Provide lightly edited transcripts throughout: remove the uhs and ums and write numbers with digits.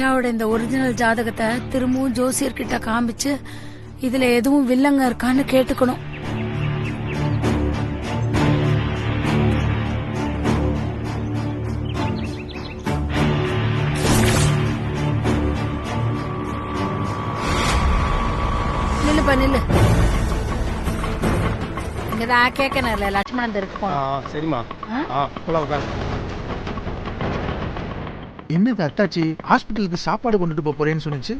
நிலாவோட இந்த ஒரிஜினல் ஜாதகத்தை திரும்பவும் ஜோசியர்கிட்ட காமிச்சு இதுல எதுவும் வில்லங்க இருக்கான்னு கேட்டுக்கணும். நில்லுப்பா நில்லு. இங்கதான் கேட்கணும் லட்சுமணன் இருக்கு. சரிம்மா. என்னது அத்தாச்சி ஹாஸ்பிட்டலுக்கு சாப்பாடு கொண்டுட்டு போறேன்னு சொன்னிச்சு.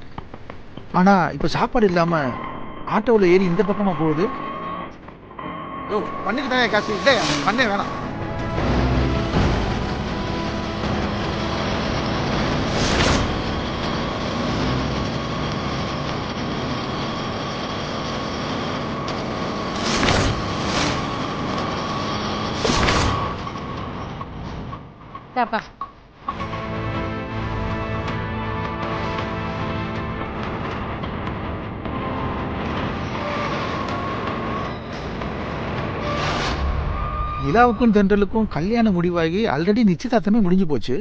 ஆனா இப்ப சாப்பாடு இல்லாம ஆட்டோவில் ஏறி இந்த பக்கமா போகுது. பண்ணிக்கிட்டே காசு பண்ணே வேணாம். நிலாவுக்கும் தென்றலுக்கும் கல்யாணம் முடிவாகி ஆல்ரெடி நிச்சயதார்த்தமே முடிஞ்சு போச்சு.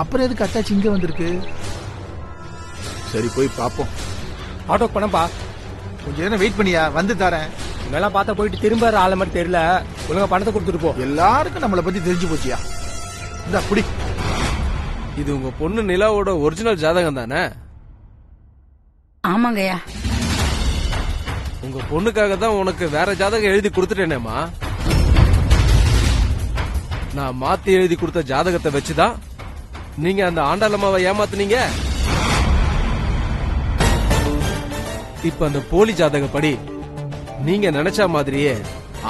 அப்புறம் எதுக்கு அத்தாச்சி இங்க வந்திருக்கு? சரி போய் பாப்போம். ஆட்டோக்கு பணம்பா. கொஞ்சம் நேரம் வெயிட் பண்ணியா, வந்து தரேன். மேல பார்த்தா போயிட்டு திரும்ப ஆள மாதிரி தெரியல. ஒழுங்கா பணத்தை கொடுத்துட்டு போ. எல்லாருக்கும் நம்மளை பத்தி தெரிஞ்சு போச்சியா. இந்த புடி. இது உங்க பொண்ணு நிலாவோட ஒரிஜினல் ஜாதகம் தானே? ஆமாங்கய்யா. உங்க பொண்ணுக்காக தான் உனக்கு வேற ஜாதகம் எழுதி கொடுத்துட்டேனேமா. நான் மாத்தி எழுதி கொடுத்த ஜாதகத்தை வச்சுதான் நீங்க அந்த ஆண்டாளம்மாவை ஏமாத்துனீங்க. இப்ப அந்த போலி ஜாதகப்படி நீங்க நினைச்ச மாதிரியே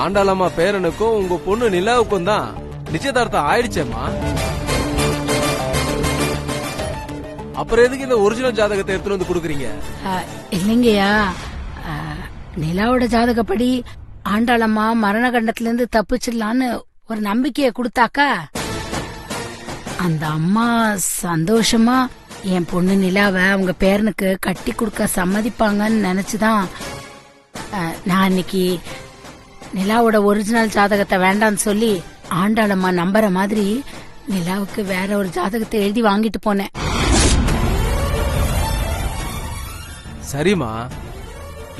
ஆண்டாளம்மா பேரனுக்கும் உங்க பொண்ணு நிலாவுக்கும் தான் நிச்சயதார்த்தம் ஆயிடுச்சேம்மா. அப்புறம் எதுக்கு இந்த ஒரிஜினல் ஜாதகத்தை எடுத்துட்டு வந்து கொடுக்குறீங்க? இல்லைங்கய்யா, நிலாவோட ஜாதகப்படி ஆண்டாளம்மா மரண கண்டத்துல இருந்து தப்பிச்சிடலான்னு ஒரு நம்பிக்கைய கொடுத்தாக்கா அந்த அம்மா சந்தோஷமா என் பொண்ணு நிலாவை அவங்க பேரனுக்கு கட்டி கொடுக்க சம்மதிப்பாங்கன்னு நினைச்சுதான் நான் அன்னைக்கு நிலாவோட ஒரிஜினல் ஜாதகத்தை வேண்டான்னு சொல்லி ஆண்டாளம்மா நம்புற மாதிரி நிலாவுக்கு வேற ஒரு ஜாதகத்தை எழுதி வாங்கிட்டு போனேன். சரிமா,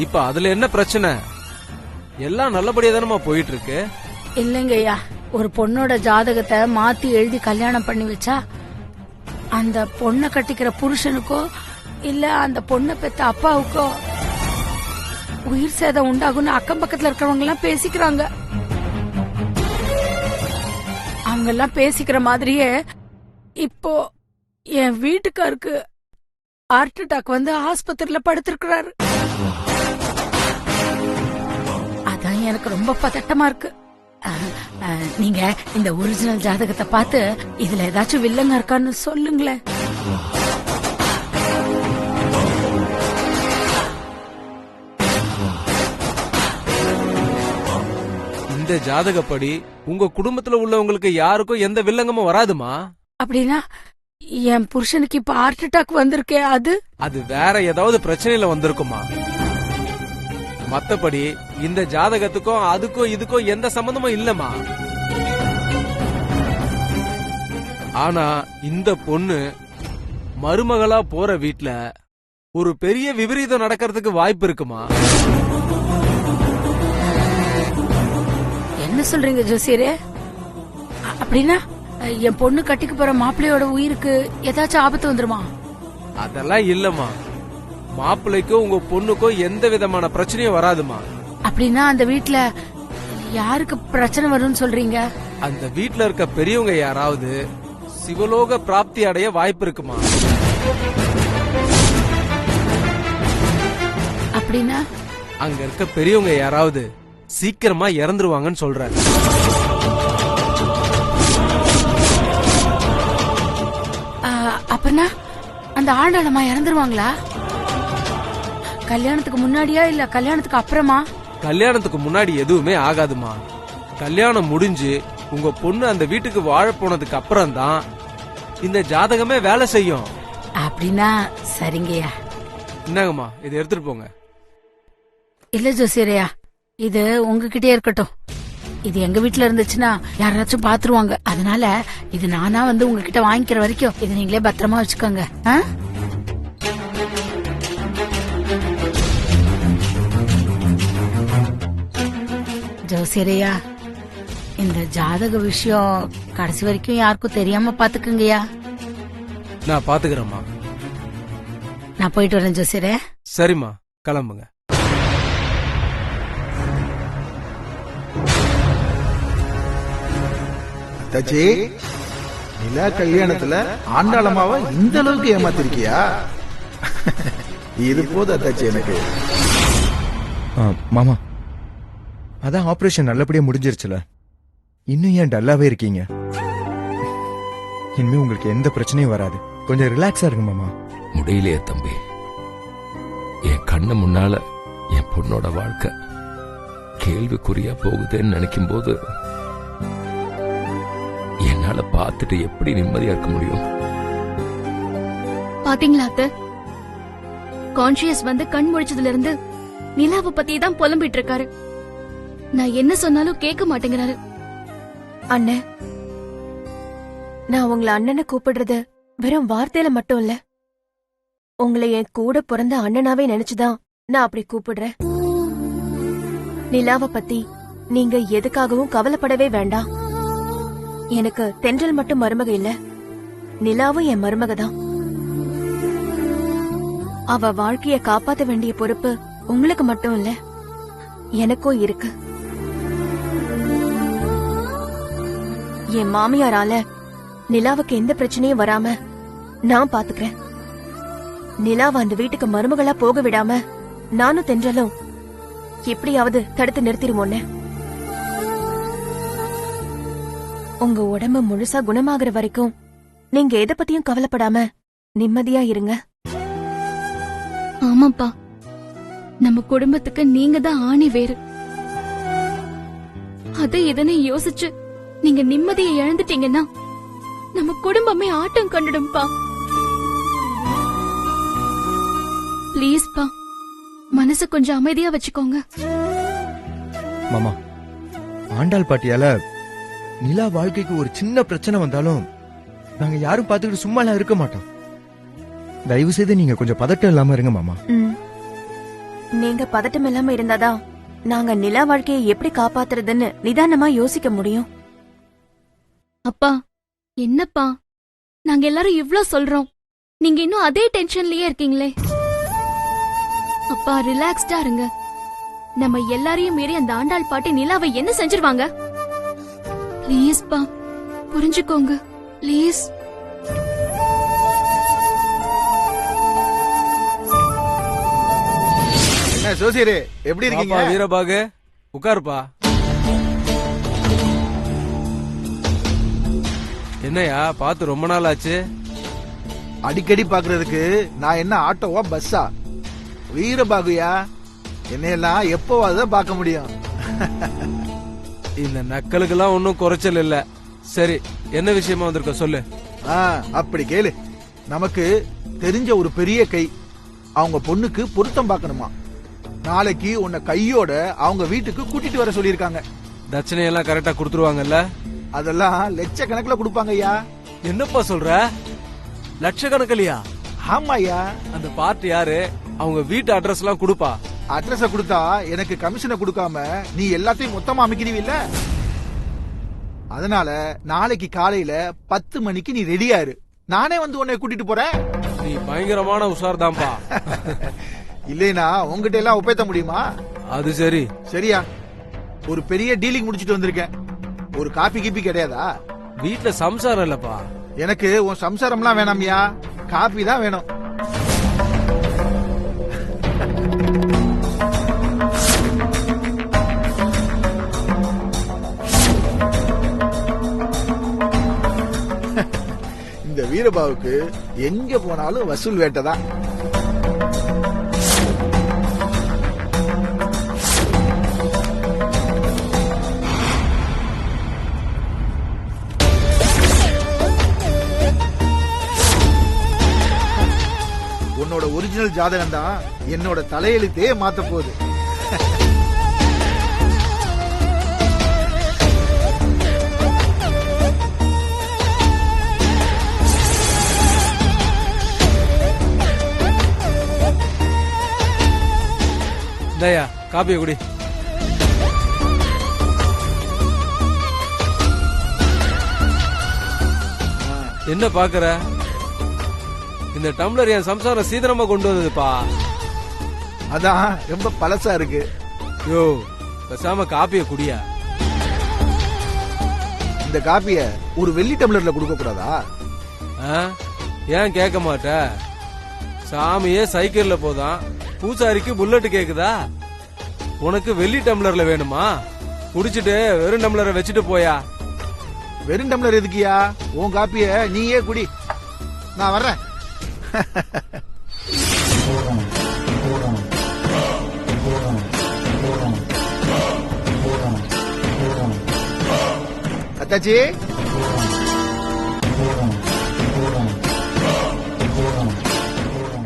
இப்ப அதுல என்ன பிரச்சனை? எல்லாம் நல்லபடியா தானமா போயிட்டு இருக்கு. இல்லைங்கய்யா, ஒரு பொண்ணோட ஜாதகத்தை மாத்தி எழுதி கல்யாணம் பண்ணி வச்சா அந்த பொண்ணை கட்டிக்கிற புருஷனுக்கோ இல்ல அந்த பொண்ணை பெத்த அப்பாவுக்கோ உயிர் சேதம் உண்டாகும்னு அக்கம் பக்கத்துல இருக்கிறவங்க எல்லாம் பேசிக்கிறாங்க. அவங்க எல்லாம் பேசிக்கிற மாதிரியே இப்போ என் வீட்டுக்காருக்கு ஹார்ட் அட்டாக் வந்து ஆஸ்பத்திரியில படுத்திருக்கிறாரு. அதான் எனக்கு ரொம்ப பதட்டமா இருக்கு. நீங்க இந்த ஒரிஜினல் ஜாதகத்தை பார்த்து இதுல ஏதாச்சும் வில்லங்க இருக்கான்னு சொல்லுங்களேன். இந்த ஜாதகப்படி உங்க குடும்பத்துல உள்ளவங்களுக்கு யாருக்கும் எந்த வில்லங்கமும் வராதுமா. அப்படின்னா என் புருஷனுக்கு இப்ப ஹார்ட் அட்டாக் வந்திருக்கே, அது வேற ஏதாவது பிரச்சனையில வந்திருக்குமா. மத்தபடி இந்த ஜாதகத்துக்கும் அதுக்கும் இதுக்கும் எந்த சம்பந்தமும் இல்லமா. ஆனா இந்த பொண்ணு மருமகளா போற வீட்ல ஒரு பெரிய விபரீதம் நடக்கிறதுக்கு வாய்ப்பு இருக்குமா. என்ன சொல்றீங்க ஜோசியரே? அப்படின்னா என் பொண்ணு கட்டிக்கு போற மாப்பிள்ளையோட உயிருக்கு ஏதாச்சும் ஆபத்து வந்துருமா? அதெல்லாம் இல்லமா. மாப்பிள்ளைக்கும் உங்க பொண்ணுக்கும் எந்த விதமான பிரச்சனையும் வராதுமா. அப்படின்னா அந்த வீட்ல யாருக்கு பிரச்சனை வரும்னு சொல்றீங்க? அந்த வீட்ல இருக்க பெரியவங்க யாராவது சிவலோக பிராப்தி அடைய வாய்ப்பு இருக்குமா. அப்படின்னா அங்க இருக்க பெரியவங்க யாராவது சீக்கிரமா இறந்துருவாங்கன்னு சொல்றாரு. அப்படின்னா அந்த ஆண்டாளம்மா இறந்துருவாங்களா? கல்யாணத்துக்கு முன்னாடியா இல்ல கல்யாணத்துக்கு அப்புறமா? கல்யாணத்துக்கு முன்னாடி எதுவுமே ஆகாதுமா. கல்யாணம் முடிஞ்சு உங்க பொண்ணு அந்த வீட்டுக்கு வாழ போனதுக்கு அப்புறம் தான் இந்த ஜாதகமே வேலை செய்யும். அப்படின்னா சரிங்கய்யா. என்னங்கம்மா, இதை எடுத்துட்டு போங்க. இல்ல ஜோசியரையா, இது உங்ககிட்டே இருக்கட்டும். இது எங்க வீட்ல இருந்துச்சுன்னா யாராச்சும் பாத்துருவாங்க. அதனால இது நானா வந்து உங்ககிட்ட வாங்கிக்கிற வரைக்கும் இது நீங்களே பத்திரமா வச்சுக்கோங்க. ஜோசியரையா, இந்த ஜாதக விஷயம் கடைசி வரைக்கும் யாருக்கும் தெரியாம பாத்துக்குங்கய்யா. நான் பாத்துக்கிறேம்மா. நான் போயிட்டு வரேன் ஜோசியரே. சரிம்மா, கிளம்புங்க. அத்தாச்சி, நிலா கல்யாணத்துல ஆண்டாளமாவ இந்த அளவுக்கு ஏமாத்திருக்கியா? இது போது அத்தாச்சி எனக்கு. மாமா, அதான் ஆபரேஷன் நல்லபடியா முடிஞ்சிருச்சுல, இன்னும் ஏன் டல்லாவே இருக்கீங்க? இனிமே உங்களுக்கு எந்த பிரச்சனையும் வராது. கொஞ்சம் ரிலாக்ஸா இருங்க மாமா. முடியலையே தம்பி, என் கண்ணு முன்னால என் பொண்ணோட வாழ்க்கை கேள்விக்குறியா போகுதுன்னு நினைக்கும் போது என்னால பார்த்துட்டு எப்படி நிம்மதியா இருக்க முடியும்? பாத்தீங்களா அத்தை, கான்ஷியஸ் வந்து கண் முழிச்சதுல இருந்து நிலாவை பத்தி தான் புலம்பிட்டு இருக்காரு. நான் என்ன சொன்னாலும் கேட்க மாட்டேங்கிறாரு. அண்ணே, நான் உங்களை அண்ணனை கூப்பிடுறது வெறும் வார்த்தையில மட்டும் இல்ல, உங்களை என் கூட பிறந்த அண்ணனாவே நினைச்சுதான் நான் அப்படி கூப்பிடுறேன். நிலாவை பத்தி நீங்க எதுக்காகவும் கவலைப்படவே வேண்டாம். எனக்கு தென்றல் மட்டும் மருமக இல்ல, நிலாவும் என் மருமக தான். அவ வாழ்க்கைய காப்பாத்த வேண்டிய பொறுப்பு உங்களுக்கு மட்டும் இல்ல, எனக்கும் இருக்கு. என் மாமியாரால நிலாவுக்கு எந்த பிரச்சனையும் வராம நான் பாத்துக்கிறேன். நிலாவை அந்த வீட்டுக்கு மருமகளா போக விடாம நானும் தென்றலும் எப்படியாவது தடுத்து நிறுத்திடுவோன்னு. உங்க உடம்பு முழுசா குணமாகற வரைக்கும் நீங்க எதை பத்தியும் கவலைப்படாம நிம்மதியா இருங்க. ஆமாப்பா, நம்ம குடும்பத்துக்கு நீங்க தான் ஆணி வேறு. அதை இதனை யோசிச்சு நீங்க நிம்மதியை இழந்துட்டீங்கன்னா நம்ம குடும்பமே ஆட்டம் கண்டுடும்பா. பிளீஸ்பா, மனசு கொஞ்சம் அமைதியா வச்சுக்கோங்க. மாமா, ஆண்டாள் பாட்டியால நிலா வாழ்க்கைக்கு ஒரு சின்ன பிரச்சனை வந்தாலும் நாங்க யாரும் பாத்துக்கிட்டு சும்மாலாம் இருக்க மாட்டோம். தயவு செய்து நீங்க கொஞ்சம் பதட்டம் இல்லாம இருங்க மாமா. நீங்க பதட்டம் இல்லாம இருந்தாதான் நாங்க நிலா வாழ்க்கையை எப்படி காப்பாத்துறதுன்னு நிதானமா யோசிக்க முடியும். அப்பா, என்னப்பா, நாங்க எல்லாரும் இவ்ளோ சொல்றோம், நீங்க இன்னும் அதே டென்ஷன்லயே இருக்கீங்களே. அப்பா, ரிலாக்ஸ்டா இருங்க. நம்ம எல்லாரையும் மீறி அந்த ஆண்டாள் பாட்டி நிலாவை என்ன செஞ்சிருவாங்க? ப்ளீஸ்பா, புரிஞ்சுக்கோங்க ப்ளீஸ். என்ன ஜோசியரே, எப்படி இருக்கீங்க? வீரபாகு, உட்காருப்பா. என்னையா பார்த்து ரொம்ப நாள் ஆச்சு? அடிக்கடி பாக்குறதுக்கு நான் என்ன ஆட்டோவா பஸ்ஸா? வீரபாகுயா, என்னையெல்லாம் எப்போவாதான் பார்க்க முடியும். இந்த நக்கலுக்கெல்லாம் ஒன்னும் குறைச்சல் இல்ல. சரி, என்ன விஷயமா வந்திருக்க சொல்லு. அப்படி கேளு. நமக்கு தெரிஞ்ச ஒரு பெரிய கை அவங்க பொண்ணுக்கு பொருத்தம் பார்க்கணுமா. நாளைக்கு உன்னை கையோட அவங்க வீட்டுக்கு கூட்டிட்டு வர சொல்லிருக்காங்க. தட்சணையெல்லாம் கரெக்டா கொடுத்துருவாங்கல்ல? அதெல்லாம் லட்சக்கணக்கில் கொடுப்பாங்க ஐயா. என்னப்பா சொல்ற? லட்சக்கணக்கிலையா? ஆமாய்யா. அந்த பார்ட்டி யாரு? அவங்க வீட்டு அட்ரஸ் எல்லாம் கொடுப்பா. அட்ரஸ கொடுத்தா எனக்கு கமிஷனை கொடுக்காம நீ எல்லாத்தையும் மொத்தமா அமைக்கிறீவில்ல. அதனால நாளைக்கு காலையில 10 மணிக்கு நீ ரெடியா இரு. நானே வந்து உன்னை கூட்டிட்டு போறேன். நீ பயங்கரமான உஷார் தான்ப்பா. இல்லைனா உங்ககிட்ட எல்லாம் ஒப்பேத்த முடியுமா? அது சரி. சரியா, ஒரு பெரிய டீலிங் முடிச்சிட்டு வந்திருக்கேன். ஒரு காப்பி கீப்பி கிடையாதா? வீட்டுல சம்சாரம் இல்லப்பா. எனக்கு உன் சம்சாரம்லாம் வேணாமியா, காப்பி தான் வேணும். இந்த வீரபாவுக்கு எங்க போனாலும் வசூல் வேட்டதான். உன்னோட ஒரிஜினல் ஜாதகம் தான் என்னோட தலையெழுத்தே மாத்த போகுது. காப்பியை குடி. என்ன பாக்குற? இந்த டம்ளர் என் சம்சாரம் சீக்கிரமா கொண்டு வந்ததுப்பா. அதான் ரொம்ப பழசா இருக்கு. யோ பேசாம காப்பியை குடியா. இந்த காப்பிய ஒரு வெள்ளி டம்ளர்ல கொடுக்க கூடாதா? ஏன் கேட்க மாட்ட? சாமியே சைக்கிள்ல போதான், பூசாரிக்கு புல்லட் கேக்குதா? உனக்கு வெள்ளி டம்ளர்ல வேணுமா? குடிச்சிட்டு வெறும் டம்ளரை வச்சுட்டு போயா. வெறும் டம்ளர் எதுக்கியா? உன் காப்பிய நீயே குடி, நான் வர்றேன். அத்தாச்சி,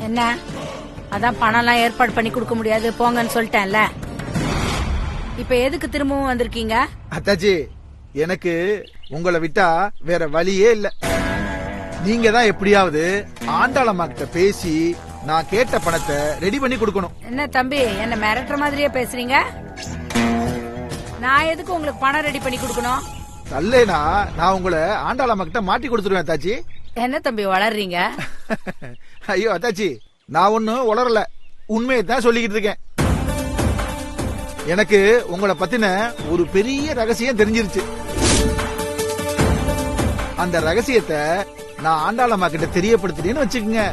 என்ன அதான் பணம்லாம் ஏற்பாடு பண்ணி கொடுக்க முடியாது போங்கன்னு சொல்லிட்டேன்ல. இப்ப எதுக்கு திரும்பவும் வந்திருக்கீங்க? அத்தாச்சி, எனக்கு உங்களை விட்டா வேற வழியே இல்ல. நீங்க தான் எப்படியாவது ஆண்டாளம்மா கிட்ட பேசி நான் கேட்ட பணத்தை ரெடி பண்ணி கொடுக்கணும். என்ன தம்பி, என்ன மிரட்டுற மாதிரியே பேசுறீங்க? நான் எதுக்கு உங்களுக்கு பணம் ரெடி பண்ணி கொடுக்கணும்? தல்லேனா நான் உங்களை ஆண்டாளம்மா கிட்ட மாட்டி கொடுத்துருவேன் அத்தாச்சி. என்ன தம்பி வளர்றீங்க? ஐயோ அத்தாச்சி, நான் ஒன்னும் உளரல, உண்மையை தான் சொல்லிக்கிட்டு இருக்கேன். எனக்கு உங்களை பத்தின ஒரு பெரிய ரகசியம் தெரிஞ்சிருச்சு. அந்த ரகசியத்தை நான் ஆண்டாளம்மா கிட்ட தெரியப்படுத்தினேன்னு வச்சுக்கோங்க,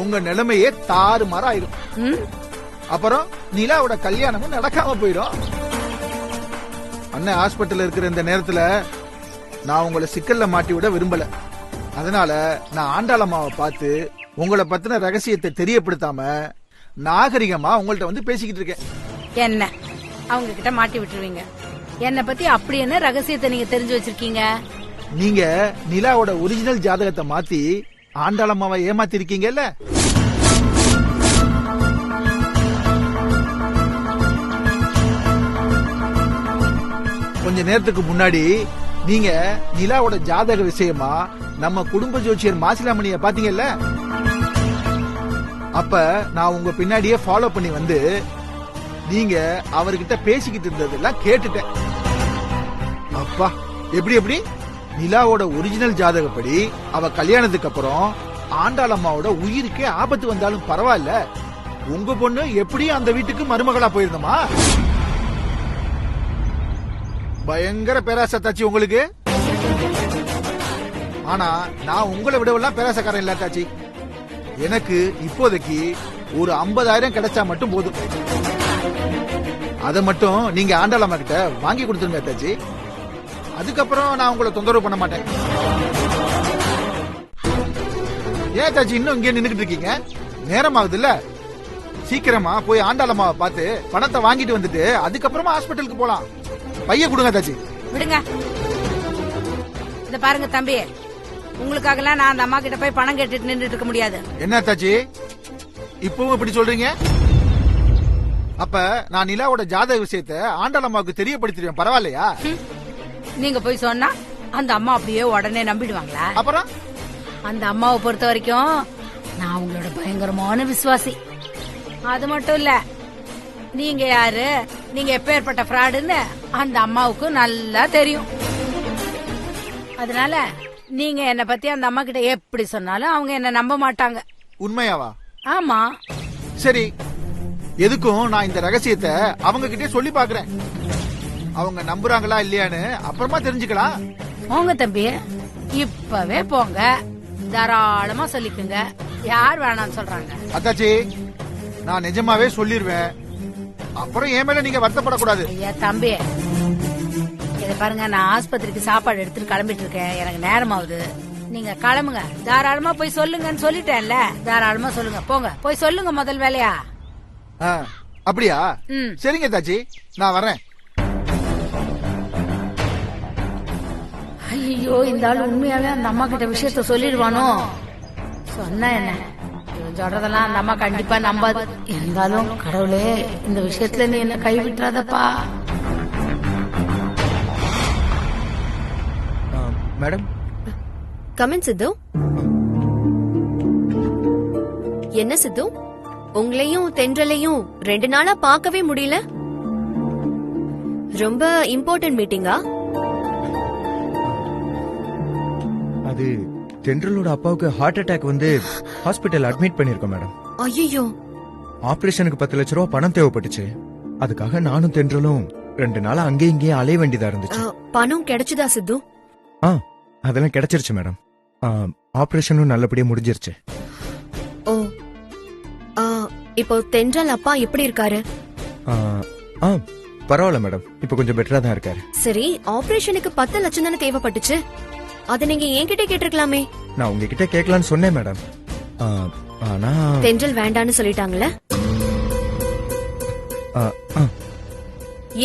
உங்க நிலைமையே தாறுமாறா ஆயிடும். அப்புறம் நிலாவோட கல்யாணமும் நடக்காம போயிடும். அண்ணன் ஹாஸ்பிட்டல் இருக்கிற இந்த நேரத்துல நான் உங்களை சிக்கல்ல மாட்டி விட விரும்பல. அதனால நான் ஆண்டாளம்மாவை பார்த்து உங்களை பத்தின ரகசியத்தை தெரியப்படுத்தாம நாகரிகமா உங்கள்ட்ட வந்து பேசிக்கிட்டு இருக்கேன். என்ன அவங்க கிட்ட மாட்டி விட்டுருவீங்க? என்ன பத்தி அப்படி என்ன ரகசியத்தை நீங்க தெரிஞ்சு வச்சிருக்கீங்க? நீங்க நிலாவோட ஒரிஜினல் ஜாதகத்தை மாத்தி ஆண்டாளம்மாவை ஏமாத்தி இருக்கீங்கல்ல. கொஞ்ச நேரத்துக்கு முன்னாடி நீங்க நிலாவோட ஜாதக விஷயமா நம்ம குடும்ப ஜோசியர் மாசிலாமணிய பாத்தீங்கல்ல. அப்ப நான் உங்க பின்னாடியே ஃபாலோ பண்ணி வந்து நீங்க அவர்கிட்ட பேசிக்கிட்டு இருந்ததெல்லாம் கேட்டுட்டேன். அப்பா, எப்படி எப்படி நிலாவோட ஒரிஜினல் ஜாதகப்படி அவ கல்யாணத்துக்கு அப்புறம் ஆண்டாளம்மாவோட உயிருக்கே ஆபத்து வந்தாலும் பரவாயில்ல, உங்க பொண்ணு எப்படி அந்த வீட்டுக்கு மருமகளா போயிருந்தமா? பயங்கர பேராசை தாச்சி உங்களுக்கு. ஆனா நான் உங்களை விடவெல்லாம் பேராசக்காரன் இல்ல தாச்சி. எனக்கு இப்போதைக்கு ஒரு 50,000 கிடைச்சா மட்டும் போதும். அதை மட்டும் நீங்க ஆண்டாளம்மா கிட்ட வாங்கி கொடுத்துருங்க தாச்சி. அதுக்கப்புறம் நான் உங்களை தொந்தரவு பண்ண மாட்டேன். ஏன் தாச்சி இன்னும் இங்கே நின்னுகிட்டு இருக்கீங்க? நேரம் ஆகுது இல்ல, சீக்கிரமா போய் ஆண்டாளம்மாவை பார்த்து பணத்தை வாங்கிட்டு வந்துட்டு அதுக்கப்புறமா ஹாஸ்பிட்டலுக்கு போலாம். பைய கொடுங்க தாச்சி. விடுங்க. இத பாருங்க தம்பி, உங்களுக்காகலாம் நான் அந்த அம்மா கிட்ட போய் பணம் கேட்டுட்டு நின்றுட்டு இருக்க முடியாது. என்ன தாச்சி இப்பவும் இப்படி சொல்றீங்க? அப்ப நான் நிலாவோட ஜாதக விஷயத்தை ஆண்டாளம்மாவுக்கு தெரியப்படுத்திடுவேன், பரவாயில்லையா? நீங்க போய் சொன்னா அந்த அம்மா அப்படியே உடனே நம்பிடுவாங்களா? அப்புறம் அந்த அம்மாவை பொறுத்த வரைக்கும் நான் உங்களோட பயங்கரமான விசுவாசி. அது மட்டும் இல்ல, நீங்க யாரு, நீங்க எப்பேற்பட்ட ஃப்ராடுன்னு அந்த அம்மாவுக்கு நல்லா தெரியும். அதனால நீங்க என்ன பத்தி அந்த அம்மா கிட்ட எப்படி சொன்னாலும் அவங்க என்ன நம்ப மாட்டாங்க. உண்மையாவா? ஆமா. சரி, எதுக்கும் நான் இந்த ரகசியத்தை அவங்க கிட்டே சொல்லி பாக்குறேன். அவங்க நம்புறாங்களா இல்லையான்னு அப்புறமா தெரிஞ்சுக்கலாம். போங்க தம்பி, இப்பவே போங்க, தாராளமா சொல்லிக்குங்க. யார் வேணாம்னு சொல்றாங்க? அத்தாச்சி, நான் நிஜமாவே சொல்லிருவேன், அப்புறம் என் மேல நீங்க வருத்தப்படக்கூடாது. ஐயா தம்பி, இத பாருங்க, நான் ஆஸ்பத்திரிக்கு சாப்பாடு எடுத்துட்டு கிளம்பிட்டு இருக்கேன், எனக்கு நேரம் ஆகுது. நீங்க கிளம்புங்க, தாராளமா போய் சொல்லுங்கன்னு சொல்லிட்டேன்ல, தாராளமா சொல்லுங்க. போங்க, போய் சொல்லுங்க முதல் வேலையா. அப்படியா? சரிங்க தாச்சி, நான் வரேன். ஐயோ, இந்த ஆள் உண்மையாவே அந்த அம்மா கிட்ட விஷயத்த சொல்லிடுவானோ? சொன்ன என்ன, இவன் சொல்றதெல்லாம் அந்த அம்மா கண்டிப்பா நம்பாது. இருந்தாலும் கடவுளே, இந்த விஷயத்துல நீ என்ன கைவிட்டுறாதப்பா. மேடம், கமின் சித்து. என்ன சித்து, உங்களையும் தென்றலையும் 2 நாளா பார்க்கவே முடியல. ரொம்ப இம்பார்ட்டன்ட் மீட்டிங்கா? அது தென்றலோட அப்பாவுக்கு ஹார்ட் அட்டாக் வந்து ஹாஸ்பிட்டல் அட்மிட் பண்ணிருக்கோம் மேடம். ஐயோ, ஆபரேஷனுக்கு 10 லட்சம் ரூபாய் பணம் தேவைப்பட்டுச்சு. அதுக்காக நானும் தென்றலும் 2 நாளா அங்கே இங்கேயும் அலைய வேண்டியதா இருந்துச்சு. பணம் கிடைச்சதா சித்து? அதெல்லாம் கிடைச்சிருச்சு மேடம். ஆபரேஷனும் நல்லபடியா முடிஞ்சிருச்சு. ஓ, இப்போ தென்றல் அப்பா எப்படி இருக்காரு? பரவாயில்ல மேடம், இப்ப கொஞ்சம் பெட்டரா தான் இருக்காரு. சரி, ஆபரேஷனுக்கு 10 லட்சம் தானே தேவைப்பட்டுச்சு. அத நீங்க என்கிட்ட கேட்டிருக்கலாமே. நான் உங்ககிட்ட கேட்கலான்னு சொன்னேன் மேடம். ஆனா தென்றல் வேண்டான்னு சொல்லிட்டாங்களே.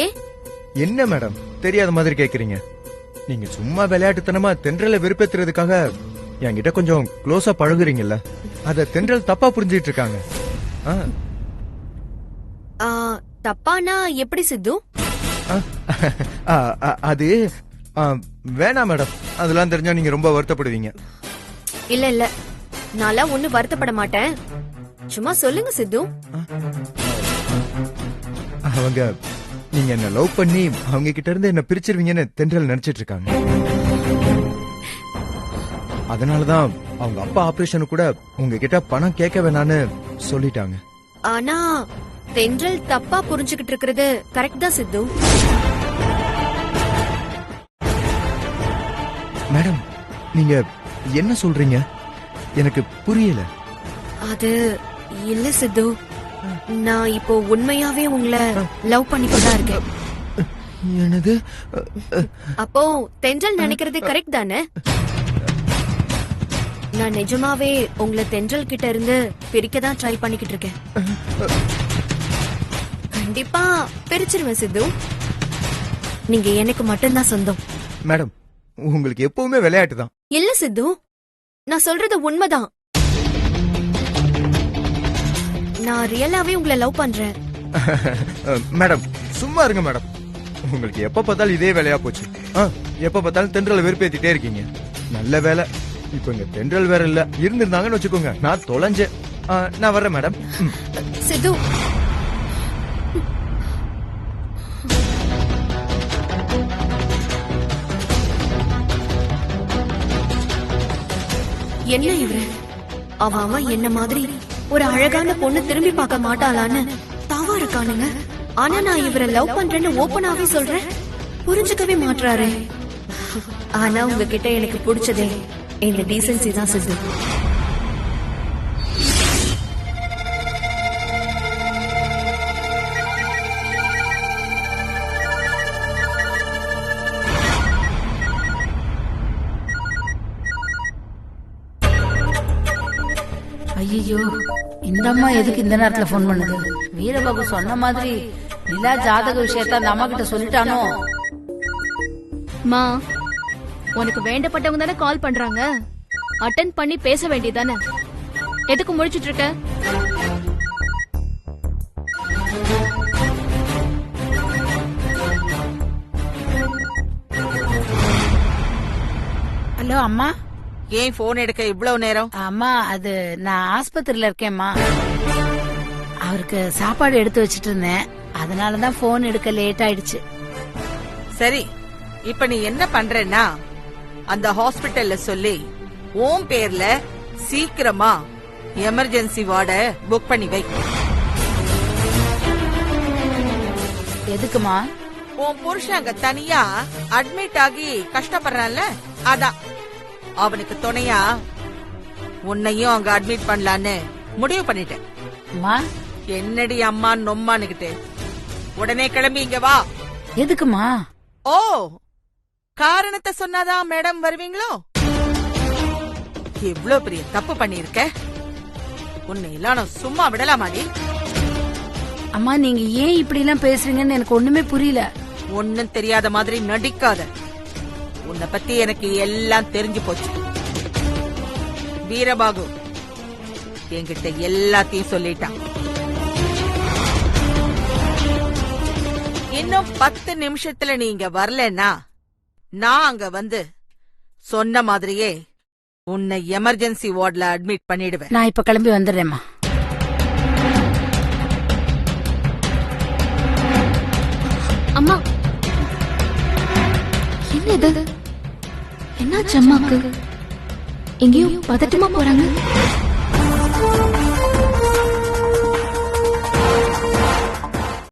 ஏ என்ன மேடம் தெரியாத மாதிரி கேக்குறீங்க? நீங்க சும்மா விளையாட்டுத்தனமா தென்றலை வெறுப்பேத்துறதுக்காக என்கிட்ட கொஞ்சம் க்ளோஸா பழகுறீங்கல்ல, அத தென்றல் தப்பா புரிஞ்சிட்டு இருக்காங்க. தப்பானா எப்படி சித்து? அது வேணாம் மேடம், அதெல்லாம் தெரிஞ்சா நீங்க ரொம்ப வருத்தப்படுவீங்க. இல்ல இல்ல, நான்லாம் ஒண்ணு வருத்தப்பட மாட்டேன். சும்மா சொல்லுங்க சித்து. அவங்க நீங்க என்ன லவ் பண்ணி அவங்க கிட்ட இருந்து என்ன பிரிச்சிருவீங்கன்னு தென்றல் நினைச்சிட்டு இருக்காங்க. அதனாலதான் அவங்க அப்பா ஆபரேஷன் கூட உங்ககிட்ட பணம் கேட்க வேணான்னு சொல்லிட்டாங்க. ஆனா தென்றல் தப்பா புரிஞ்சுகிட்டு இருக்கிறது கரெக்ட் தான் சித்து. மேடம், நீங்க என்ன சொல்றீங்க? எனக்கு புரியல. அது இல்ல சித்து, நான் இப்போ உண்மையாவே உங்களை லவ் பண்ணிக்கொண்டா இருக்கேன். என்னது? அப்போ தென்றல் நினைக்கிறது கரெக்ட் தானே? நான் நிஜமாவே உங்களை தென்றல் கிட்ட இருந்து பிரிக்க தான் ட்ரை பண்ணிக்கிட்டு இருக்கேன். கண்டிப்பா பிரிச்சிருவேன் சித்து. நீங்க எனக்கு மட்டும்தான் சொந்தம். மேடம், உங்களுக்கு எப்பவுமே விளையாட்டு தான். இல்ல சித்து, நான் சொல்றது உண்மைதான். நான் ரியலாவே உங்களை லவ் பண்றேன். மேடம் சும்மா இருங்க மேடம். உங்களுக்கு எப்ப பார்த்தாலும் இதே வேலையா போச்சு. எப்ப பார்த்தாலும் தென்றல் வெறுப்பேத்திட்டே இருக்கீங்க. நல்ல வேலை இப்ப இங்க தென்றல் வேற இல்ல. இருந்திருந்தாங்கன்னு வச்சுக்கோங்க, நான் தொலைஞ்சேன். நான் வர்றேன் மேடம். சித்து, என்ன இவரு? அவன் என்ன மாதிரி ஒரு அழகான பொண்ணு திரும்பி பார்க்க மாட்டாளான்னு தாவா இருக்கானுங்க. ஆனா நான் இவரை லவ் பண்றேன்னு ஓப்பனாவே சொல்றேன், புரிஞ்சுக்கவே மாட்டாரு. ஆனா உங்ககிட்ட எனக்கு பிடிச்சதே இந்த டீசன்சி தான் சித்து. ஐயோ, இந்த அம்மா எதுக்கு இந்த நேரத்துல போன் பண்ணுது? வீரபாபு சொன்ன மாதிரி நிலா ஜாதக விஷயத்த அந்த அம்மா கிட்ட சொல்லிட்டானோ? மா, உனக்கு வேண்டப்பட்டவங்க தானே கால் பண்றாங்க, அட்டென்ட் பண்ணி பேச வேண்டியதானே? எதுக்கு முழிச்சிட்டு இருக்க? ஹலோ அம்மா. ஏன் போன் எடுக்க இவ்வளவு நேரம்? அம்மா, அது நான் ஆஸ்பத்திரியில இருக்கேம்மா. அவருக்கு சாப்பாடு எடுத்து வச்சிட்டு இருந்தேன், அதனாலதான் போன் எடுக்க லேட் ஆயிடுச்சு. சரி, இப்ப நீ என்ன பண்றேன்னா அந்த ஹாஸ்பிட்டல்ல சொல்லி உன் பேர்ல சீக்கிரமா எமர்ஜென்சி வார்ட புக் பண்ணி வை. எதுக்குமா? உன் புருஷன் அங்க தனியா அட்மிட் ஆகி கஷ்டப்படுறான்ல, அதான் அவனுக்கு துணையா உன்னையும் அங்க அட்மிட் பண்ணலான்னு முடிவு பண்ணிட்டேன். என்னடி அம்மா நொம்மானுகிட்டு, உடனே கிளம்பி இங்க வா. எதுக்குமா? ஓ, காரணத்தை சொன்னாதான் மேடம் வருவீங்களோ? எவ்வளவு பெரிய தப்பு பண்ணிருக்க, உன்னை எல்லாம் நான் சும்மா விடலாமாடி? அம்மா, நீங்க ஏன் இப்படி எல்லாம் பேசுறீங்கன்னு எனக்கு ஒண்ணுமே புரியல. ஒன்னும் தெரியாத மாதிரி நடிக்காத. உன்னை பத்தி எனக்கு எல்லாம் தெரிஞ்சு போச்சு. வீரபாகு என்கிட்ட எல்லாத்தையும் சொல்லிட்டான். இன்னும் 10 நிமிஷத்துல நீங்க வரலன்னா நான் அங்க வந்து சொன்ன மாதிரியே உன்னை எமர்ஜென்சி வார்டுல அட்மிட் பண்ணிடுவேன். நான் இப்ப கிளம்பி வந்துடுறேம்மா. அம்மா என்ன இது? என்னாச்சு அம்மாக்கு? எங்கேயோ பதட்டமா போறாங்க.